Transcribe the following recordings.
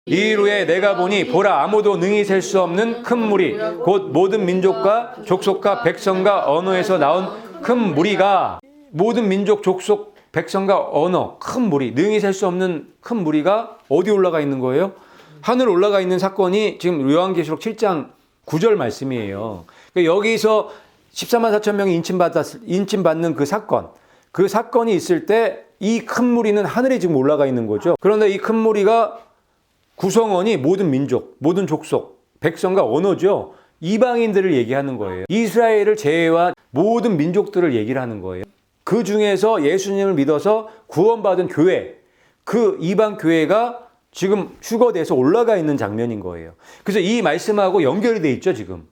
이후에 내가 보니 보라 아무도 능히 셀 수 없는 큰 무리 곧 모든 민족과 족속과 백성과 언어에서 나온 큰 무리가 모든 민족 족속 백성과 언어 큰 무리 능히 셀 수 없는 큰 무리가 어디 올라가 있는 거예요? 하늘 올라가 있는 사건이 지금 요한계시록 7장 9절 말씀이에요. 그러니까 여기서 14만 4천 명이 인침받는 그 사건이 있을 때 이 큰 무리는 하늘에 지금 올라가 있는 거죠. 그런데 이 큰 무리가 구성원이 모든 민족, 모든 족속, 백성과 언어죠. 이방인들을 얘기하는 거예요. 이스라엘을 제외한 모든 민족들을 얘기를 하는 거예요. 그 중에서 예수님을 믿어서 구원받은 교회, 그 이방 교회가 지금 휴거돼서 올라가 있는 장면인 거예요. 그래서 이 말씀하고 연결이 돼 있죠, 지금.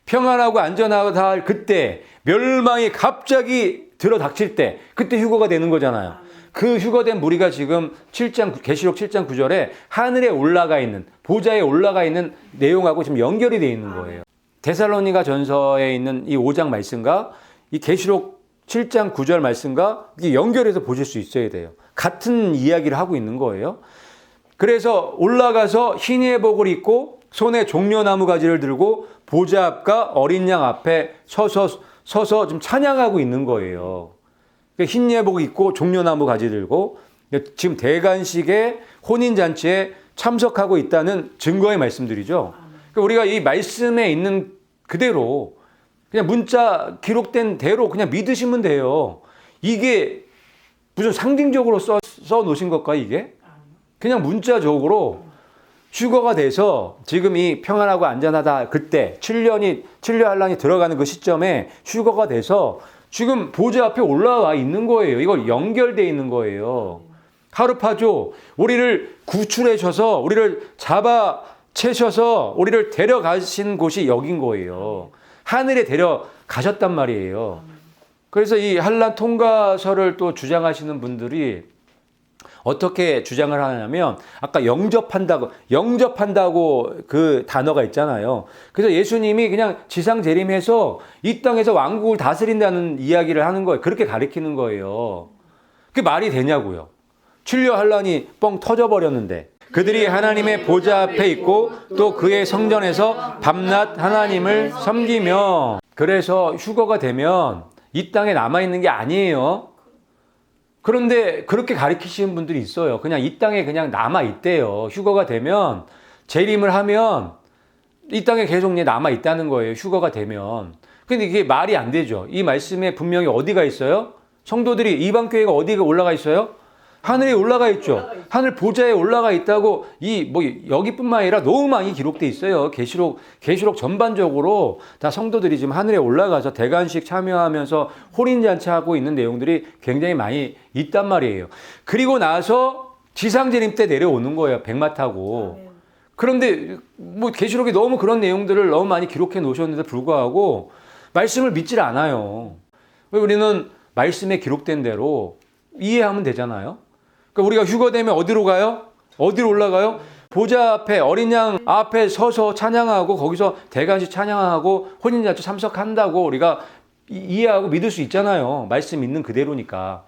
평안하고 안전하다 할 그때, 멸망이 갑자기 들어닥칠 때, 그때 휴거가 되는 거잖아요. 그 휴거된 무리가 지금 계시록 7장 9절에 하늘에 올라가 있는, 보좌에 올라가 있는 내용하고 지금 연결이 되어 있는 거예요. 데살로니가 전서에 있는 이 5장 말씀과 이 계시록 7장 9절 말씀과 연결해서 보실 수 있어야 돼요. 같은 이야기를 하고 있는 거예요. 그래서 올라가서 흰 예복을 입고 손에 종려나무 가지를 들고 보좌 앞과 어린 양 앞에 서서 좀 찬양하고 있는 거예요. 흰 예복 입고 종려나무 가지 들고 지금 대관식의 혼인잔치에 참석하고 있다는 증거의 말씀들이죠. 그러니까 우리가 이 말씀에 있는 그대로 그냥 문자 기록된 대로 그냥 믿으시면 돼요. 이게 무슨 상징적으로 써 놓으신 것과 이게 그냥 문자적으로 휴거가 돼서 지금 이 평안하고 안전하다 그때 7년 한란이 들어가는 그 시점에 휴거가 돼서 지금 보좌 앞에 올라와 있는 거예요. 이거 연결되어 있는 거예요. 하루파죠. 우리를 구출해셔서 우리를 잡아채셔서 우리를 데려가신 곳이 여긴 거예요. 하늘에 데려가셨단 말이에요. 그래서 이 한란 통과서를 또 주장하시는 분들이 어떻게 주장을 하냐면 아까 영접한다고 그 단어가 있잖아요. 그래서 예수님이 그냥 지상 재림해서 이 땅에서 왕국을 다스린다는 이야기를 하는 거예요. 그렇게 가리키는 거예요. 그게 말이 되냐고요. 7년 한란이 뻥 터져버렸는데 그들이 하나님의 보좌 앞에 있고 또 그의 성전에서 밤낮 하나님을 섬기며 그래서 휴거가 되면 이 땅에 남아있는 게 아니에요. 그런데 그렇게 가르치시는 분들이 있어요. 그냥 이 땅에 그냥 남아있대요. 휴거가 되면 재림을 하면 이 땅에 계속 남아있다는 거예요. 휴거가 되면. 근데 이게 말이 안 되죠. 이 말씀에 분명히 어디가 있어요? 성도들이 이방교회가 어디가 올라가 있어요? 하늘에 올라가 있죠. 하늘 보좌에 올라가 있다고 여기뿐만 아니라 너무 많이 기록돼 있어요. 계시록 전반적으로 다 성도들이 지금 하늘에 올라가서 대관식 참여하면서 혼인잔치하고 있는 내용들이 굉장히 많이 있단 말이에요. 그리고 나서 지상재림 때 내려오는 거예요. 백마 타고. 그런데 계시록에 너무 그런 내용들을 너무 많이 기록해 놓으셨는데 불구하고 말씀을 믿질 않아요. 우리는 말씀에 기록된 대로 이해하면 되잖아요. 그러니까 우리가 휴거되면 어디로 가요? 어디로 올라가요? 보좌 앞에 어린 양 앞에 서서 찬양하고 거기서 대관식 찬양하고 혼인잔치 참석한다고 우리가 이해하고 믿을 수 있잖아요. 말씀 있는 그대로니까.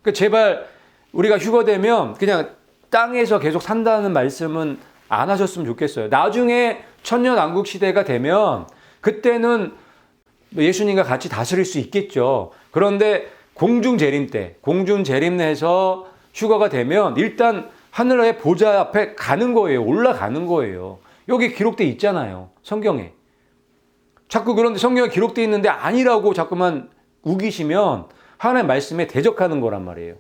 그러니까 제발 우리가 휴거되면 그냥 땅에서 계속 산다는 말씀은 안 하셨으면 좋겠어요. 나중에 천년왕국 시대가 되면 그때는 예수님과 같이 다스릴 수 있겠죠. 그런데 공중재림내에서 휴거가 되면 일단 하늘의 보좌 앞에 가는 거예요. 올라가는 거예요. 여기 기록돼 있잖아요. 성경에. 자꾸 그런데 성경에 기록돼 있는데 아니라고 자꾸만 우기시면 하나님의 말씀에 대적하는 거란 말이에요.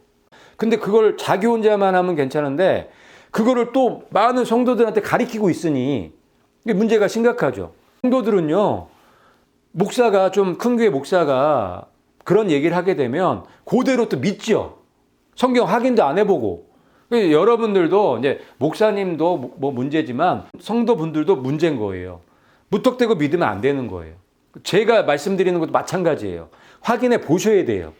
근데 그걸 자기 혼자만 하면 괜찮은데 그거를 또 많은 성도들한테 가리키고 있으니 이게 문제가 심각하죠. 성도들은요. 목사가 좀 큰 교회 목사가 그런 얘기를 하게 되면 그대로 또 믿죠. 성경 확인도 안 해보고. 여러분들도 이제 목사님도 문제지만 성도분들도 문제인 거예요. 무턱대고 믿으면 안 되는 거예요. 제가 말씀드리는 것도 마찬가지예요. 확인해 보셔야 돼요.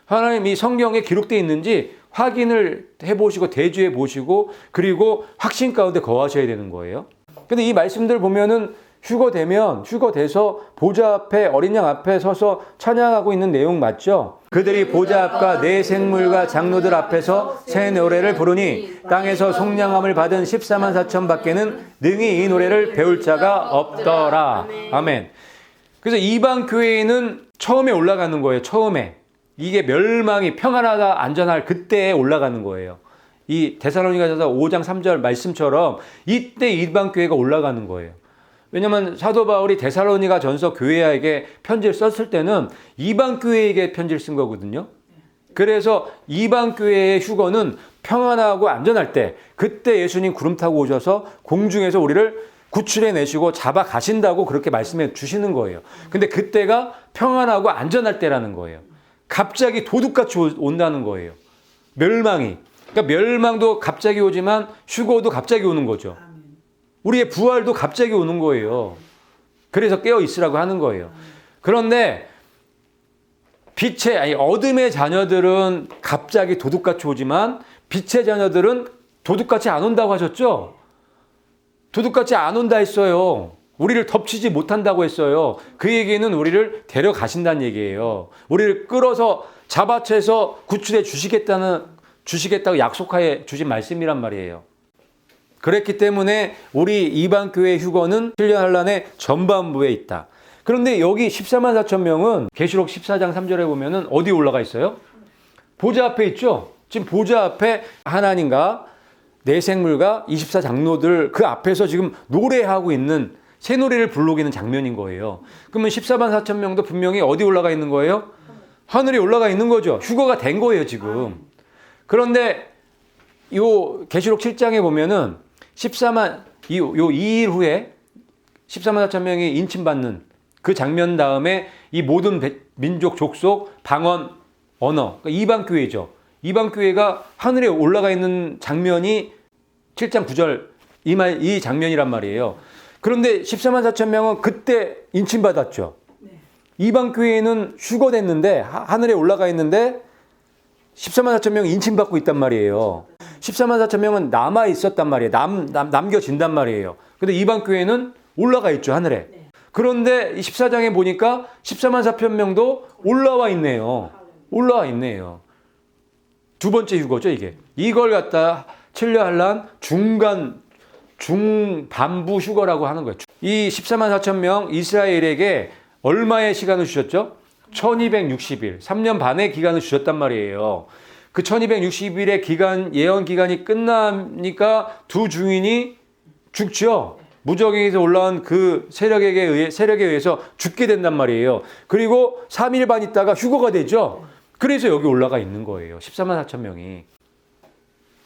하나님 이 성경에 기록되어 있는지 확인을 해보시고 대주해 보시고 그리고 확신 가운데 거하셔야 되는 거예요. 근데 이 말씀들 보면은 휴거돼서 보좌 앞에 어린 양 앞에 서서 찬양하고 있는 내용 맞죠? 그들이 보좌 앞과 내 생물과 장로들 앞에서 새 노래를 부르니 땅에서 속량함을 받은 14만 4천 밖에는 능히 이 노래를 배울 자가 없더라. 아멘. 그래서 이방 교회에는 처음에 올라가는 거예요. 처음에. 이게 멸망이 평안하다 안전할 그때에 올라가는 거예요. 이 데살로니가전서 5장 3절 말씀처럼 이때 이방 교회가 올라가는 거예요. 왜냐하면 사도 바울이 데살로니가전서 교회에게 편지를 썼을 때는 이방 교회에게 편지를 쓴 거거든요. 그래서 이방 교회의 휴거는 평안하고 안전할 때, 그때 예수님 구름 타고 오셔서 공중에서 우리를 구출해 내시고 잡아 가신다고 그렇게 말씀해 주시는 거예요. 근데 그때가 평안하고 안전할 때라는 거예요. 갑자기 도둑같이 온다는 거예요. 멸망이. 그러니까 멸망도 갑자기 오지만 휴거도 갑자기 오는 거죠. 우리의 부활도 갑자기 오는 거예요. 그래서 깨어 있으라고 하는 거예요. 그런데 어둠의 자녀들은 갑자기 도둑같이 오지만 빛의 자녀들은 도둑같이 안 온다고 하셨죠? 도둑같이 안 온다 했어요. 우리를 덮치지 못한다고 했어요. 그 얘기는 우리를 데려가신다는 얘기예요. 우리를 끌어서 잡아채서 구출해 주시겠다고 약속하에 주신 말씀이란 말이에요. 그랬기 때문에 우리 이방 교회 휴거는 신령한란의 전반부에 있다. 그런데 여기 14만 4천 명은 계시록 14장 3절에 보면은 어디 올라가 있어요? 보좌 앞에 있죠. 지금 보좌 앞에 하나님과 내 생물과 24장로들 그 앞에서 지금 노래하고 있는 새 노래를 부르고 있는 장면인 거예요. 그러면 14만 4천 명도 분명히 어디 올라가 있는 거예요? 하늘에 올라가 있는 거죠. 휴거가 된 거예요, 지금. 그런데 요 계시록 7장에 보면은 14만 요 2일 후에 14만 4천 명이 인침받는 그 장면 다음에 이 모든 민족, 족속, 방언, 언어, 그러니까 이방 교회죠. 이방 교회가 하늘에 올라가 있는 장면이 7장 9절 이 장면이란 말이에요. 그런데 14만 4천 명은 그때 인침받았죠. 이방 교회는 휴거됐는데 하늘에 올라가 있는데 14만 4천 명이 인침받고 있단 말이에요. 14만 4천 명은 남아 있었단 말이에요. 남겨진단 말이에요. 근데 이방 교회는 올라가 있죠, 하늘에. 그런데 14장에 보니까 14만 4천 명도 올라와 있네요. 올라와 있네요. 두 번째 휴거죠, 이게. 이걸 갖다 칠려할란 중반부 휴거라고 하는 거예요. 이 14만 4천 명 이스라엘에게 얼마의 시간을 주셨죠? 1260일, 3년 반의 기간을 주셨단 말이에요. 그 1260일의 기간, 예언 기간이 끝나니까 두 중인이 죽죠. 무적에서 올라온 그 세력에 의해서 죽게 된단 말이에요. 그리고 3일 반 있다가 휴거가 되죠. 그래서 여기 올라가 있는 거예요. 14만 4천 명이.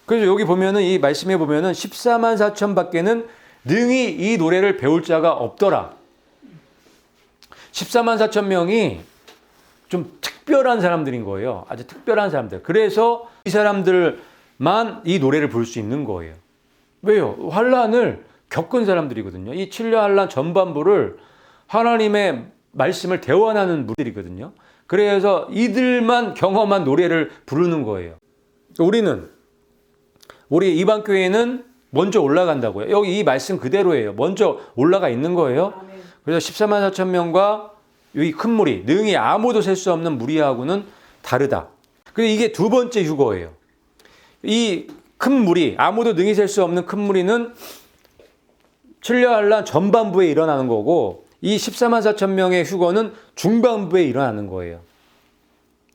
그래서 여기 보면은 이 말씀에 보면은 14만 4천 밖에는 능히 이 노래를 배울 자가 없더라. 14만 4천 명이 좀 특별한 사람들인 거예요. 아주 특별한 사람들. 그래서 이 사람들만 이 노래를 부를 수 있는 거예요. 왜요? 환란을 겪은 사람들이거든요. 이 7년 환란 전반부를 하나님의 말씀을 대원하는 분들이거든요. 그래서 이들만 경험한 노래를 부르는 거예요. 우리 이방 교회는 먼저 올라간다고요. 여기 이 말씀 그대로예요. 먼저 올라가 있는 거예요. 그래서 14만 4천 명과 이 큰 무리, 능히 아무도 셀 수 없는 무리하고는 다르다. 그리고 이게 두 번째 휴거예요. 이 큰 무리, 아무도 능히 셀 수 없는 큰 무리는 7년 환란 전반부에 일어나는 거고, 이 14만 4천 명의 휴거는 중반부에 일어나는 거예요.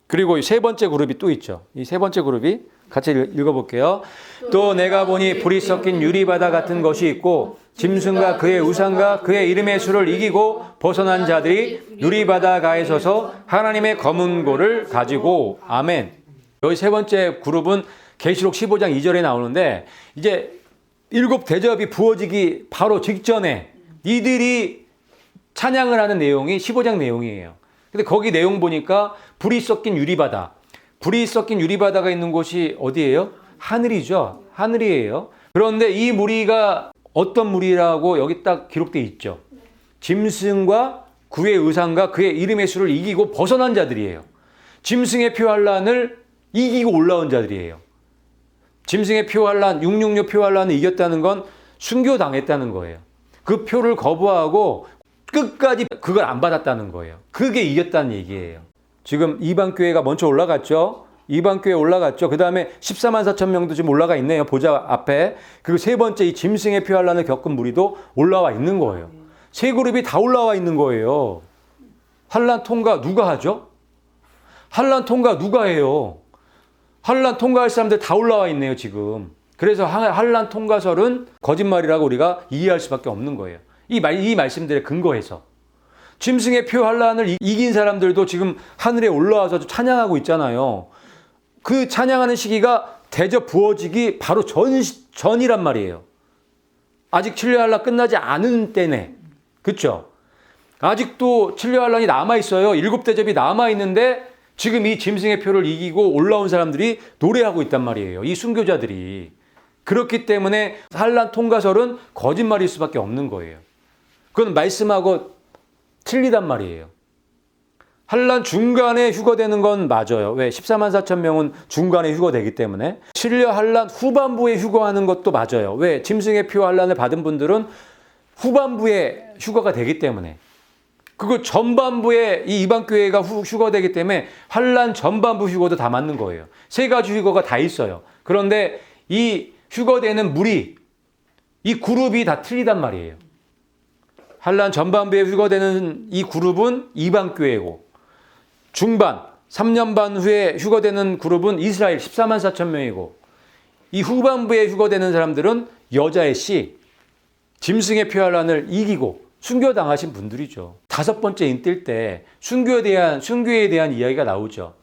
그리고 세 번째 그룹이 또 있죠. 이 세 번째 그룹이 같이 읽어볼게요. 또 내가 보니 불이 섞인 유리바다 같은 것이 있고 짐승과 그의 우상과 그의 이름의 수를 이기고 벗어난 자들이 유리바다 가에 서서 하나님의 검은 고를 가지고 아멘. 여기 세 번째 그룹은 계시록 15장 2절에 나오는데 이제 일곱 대접이 부어지기 바로 직전에 이들이 찬양을 하는 내용이 15장 내용이에요. 근데 거기 내용 보니까 불이 섞인 유리바다. 불이 섞인 유리바다가 있는 곳이 어디예요? 하늘이죠. 하늘이에요. 그런데 이 무리가 어떤 무리라고 여기 딱 기록되어 있죠. 짐승과 그의 의상과 그의 이름의 수를 이기고 벗어난 자들이에요. 짐승의 표 환란을 이기고 올라온 자들이에요. 짐승의 표 환란, 666 표 환란을 이겼다는 건 순교당했다는 거예요. 그 표를 거부하고 끝까지 그걸 안 받았다는 거예요. 그게 이겼다는 얘기예요. 지금 이방교회가 먼저 올라갔죠. 이방교회 올라갔죠. 그 다음에 14만 4천 명도 지금 올라가 있네요. 보좌 앞에. 그리고 세 번째 이 짐승의 표 환란을 겪은 무리도 올라와 있는 거예요. 세 그룹이 다 올라와 있는 거예요. 환란 통과 누가 하죠? 환란 통과 누가 해요? 환란 통과할 사람들 다 올라와 있네요, 지금. 그래서 환란 통과설은 거짓말이라고 우리가 이해할 수밖에 없는 거예요. 이 말씀들에 근거해서. 짐승의 표 환란을 이긴 사람들도 지금 하늘에 올라와서 찬양하고 있잖아요. 그 찬양하는 시기가 대접 부어지기 바로 전이란 말이에요. 아직 칠려 환란 끝나지 않은 때네. 그렇죠? 아직도 칠려 환란이 남아있어요. 7대접이 남아있는데 지금 이 짐승의 표를 이기고 올라온 사람들이 노래하고 있단 말이에요. 이 순교자들이. 그렇기 때문에 환란 통과설은 거짓말일 수밖에 없는 거예요. 그건 말씀하고 틀리단 말이에요. 환란 중간에 휴거되는 건 맞아요. 왜? 14만 4천 명은 중간에 휴거되기 때문에. 칠려 환란 후반부에 휴거하는 것도 맞아요. 왜? 짐승의 표 환란을 받은 분들은 후반부에 휴거가 되기 때문에. 그거 전반부에 이 이방교회가 휴거되기 때문에 환란 전반부 휴거도 다 맞는 거예요. 세 가지 휴거가 다 있어요. 그런데 이 휴거되는 무리, 이 그룹이 다 틀리단 말이에요. 환란 전반부에 휴거되는 이 그룹은 이방교회고, 중반 3년 반 후에 휴거되는 그룹은 이스라엘 14만 4천 명이고, 이 후반부에 휴거되는 사람들은 여자의 씨, 짐승의 표 환란을 이기고 순교당하신 분들이죠. 5번째 인뜰 때 순교에 대한 이야기가 나오죠.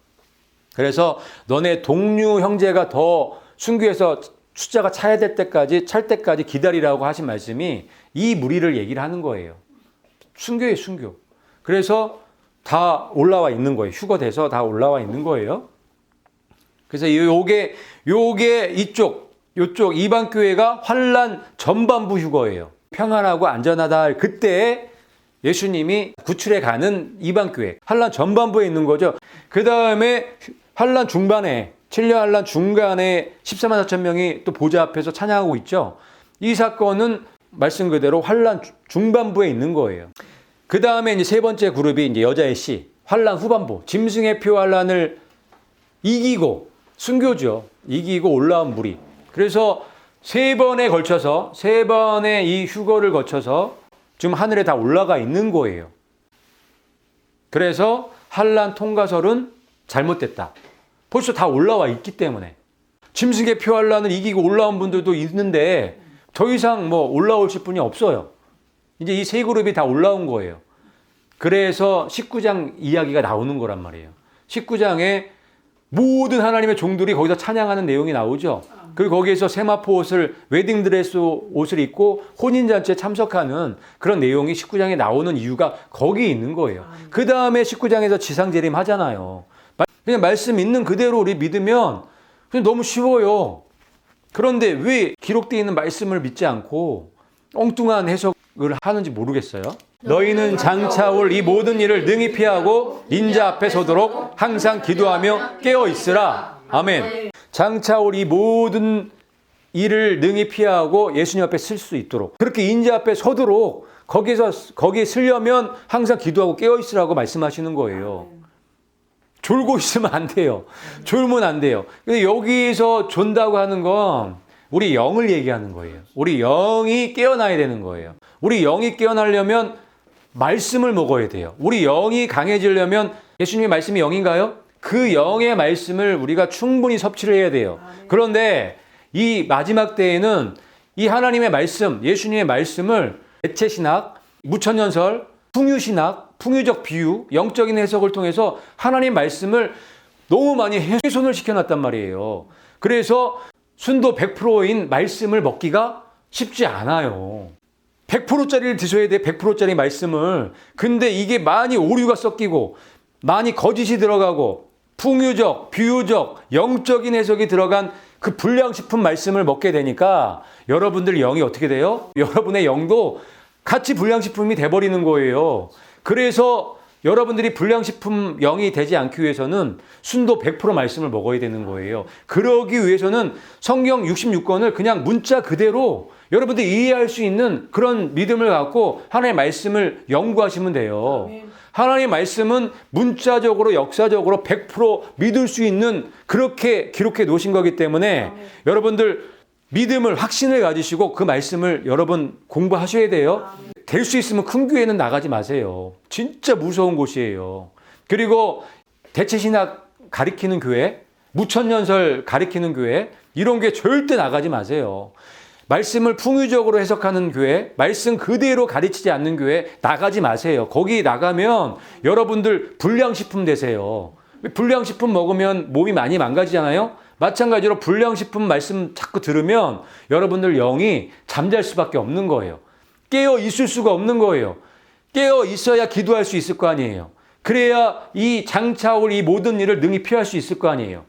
그래서 너네 동료 형제가 더 순교해서 숫자가 찰 때까지 기다리라고 하신 말씀이 이 무리를 얘기를 하는 거예요. 순교예요, 순교. 그래서 다 올라와 있는 거예요. 휴거돼서 다 올라와 있는 거예요. 그래서 요게 이쪽 이방교회가 환란 전반부 휴거예요. 평안하고 안전하다 할 그때에 예수님이 구출해 가는 이방교회. 환란 전반부에 있는 거죠. 그 다음에 환란 중반에, 7년 환란 중간에 14만 4천 명이 또 보좌 앞에서 찬양하고 있죠. 이 사건은 말씀 그대로 환란 중반부에 있는 거예요. 그 다음에 이제 세 번째 그룹이 이제 여자의 씨, 환란 후반부, 짐승의 표 환란을 이기고 순교죠. 이기고 올라온 무리. 그래서 세 번의 이 휴거를 거쳐서 지금 하늘에 다 올라가 있는 거예요. 그래서 환란 통과설은 잘못됐다. 벌써 다 올라와 있기 때문에. 짐승의 표 환란을 이기고 올라온 분들도 있는데 더 이상 올라오실 분이 없어요. 이제 이 세 그룹이 다 올라온 거예요. 그래서 19장 이야기가 나오는 거란 말이에요. 19장에 모든 하나님의 종들이 거기서 찬양하는 내용이 나오죠. 그리고 거기에서 세마포 옷을, 웨딩드레스 옷을 입고 혼인잔치에 참석하는 그런 내용이 19장에 나오는 이유가 거기 있는 거예요. 그 다음에 19장에서 지상재림 하잖아요. 그냥 말씀 있는 그대로 우리 믿으면 그냥 너무 쉬워요. 그런데 왜 기록되어 있는 말씀을 믿지 않고 엉뚱한 해석을 하는지 모르겠어요. 너희는 장차 올 이 모든 일을 능히 피하고 인자 앞에 서도록 항상 기도하며 깨어 있으라. 아멘. 장차 올 이 모든 일을 능히 피하고 예수님 앞에 쓸 수 있도록, 그렇게 인자 앞에 서도록 거기에 쓰려면 항상 기도하고 깨어 있으라고 말씀하시는 거예요. 졸고 있으면 안 돼요. 졸면 안 돼요. 근데 여기서 존다고 하는 건 우리 영을 얘기하는 거예요. 우리 영이 깨어나야 되는 거예요. 우리 영이 깨어나려면 말씀을 먹어야 돼요. 우리 영이 강해지려면, 예수님의 말씀이 영인가요? 그 영의 말씀을 우리가 충분히 섭취를 해야 돼요. 그런데 이 마지막 때에는 이 하나님의 말씀, 예수님의 말씀을 대체신학, 무천년설, 풍유신학, 풍유적 비유, 영적인 해석을 통해서 하나님 말씀을 너무 많이 훼손을 시켜놨단 말이에요. 그래서 순도 100%인 말씀을 먹기가 쉽지 않아요. 100%짜리를 드셔야 돼, 100%짜리 말씀을. 근데 이게 많이 오류가 섞이고 많이 거짓이 들어가고 풍유적, 비유적, 영적인 해석이 들어간 그 불량식품 말씀을 먹게 되니까 여러분들 영이 어떻게 돼요? 여러분의 영도 같이 불량식품이 돼버리는 거예요. 그래서 여러분들이 불량식품 영이 되지 않기 위해서는 순도 100% 말씀을 먹어야 되는 거예요. 그러기 위해서는 성경 66권을 그냥 문자 그대로 여러분들이 이해할 수 있는 그런 믿음을 갖고 하나님의 말씀을 연구하시면 돼요. 하나님의 말씀은 문자적으로 역사적으로 100% 믿을 수 있는 그렇게 기록해 놓으신 거기 때문에 여러분들 믿음을 확신을 가지시고 그 말씀을 여러분 공부하셔야 돼요. 될 수 있으면 큰 교회는 나가지 마세요. 진짜 무서운 곳이에요. 그리고 대체신학 가리키는 교회, 무천년설 가리키는 교회 이런 게 절대 나가지 마세요. 말씀을 풍유적으로 해석하는 교회, 말씀 그대로 가르치지 않는 교회 나가지 마세요. 거기 나가면 여러분들 불량식품 되세요. 불량식품 먹으면 몸이 많이 망가지잖아요. 마찬가지로 불량식품 말씀 자꾸 들으면 여러분들 영이 잠잘 수밖에 없는 거예요. 깨어 있을 수가 없는 거예요. 깨어 있어야 기도할 수 있을 거 아니에요. 그래야 이 장차올 이 모든 일을 능히 피할 수 있을 거 아니에요.